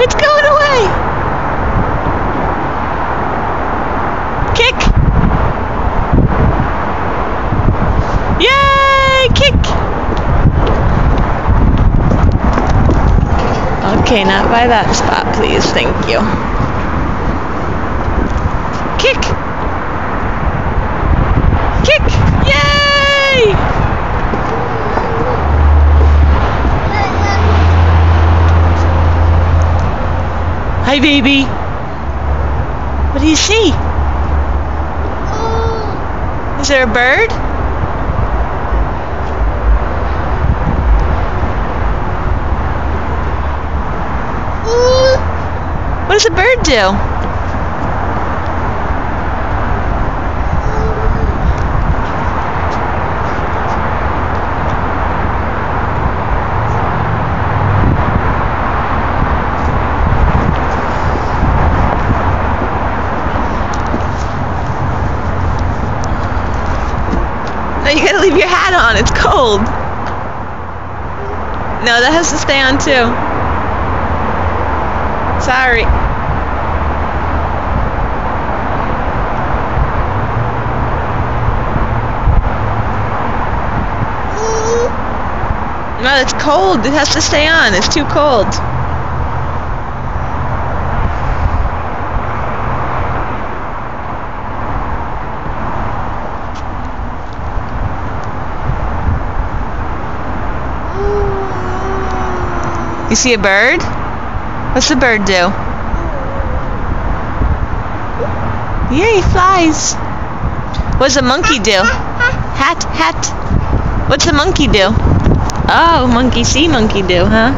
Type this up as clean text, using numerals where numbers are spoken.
It's going away! Kick! Yay! Kick! Okay, not by that spot, please. Thank you. Kick! Kick! Yay! Hi, baby. What do you see? Is there a bird? What does a bird do? No, you gotta leave your hat on. It's cold. No, that has to stay on too. Sorry. No, it's cold. It has to stay on. It's too cold. You see a bird? What's the bird do? Yeah, he flies. What's a monkey do? Hat, hat. What's a monkey do? Oh, monkey see, monkey do, huh?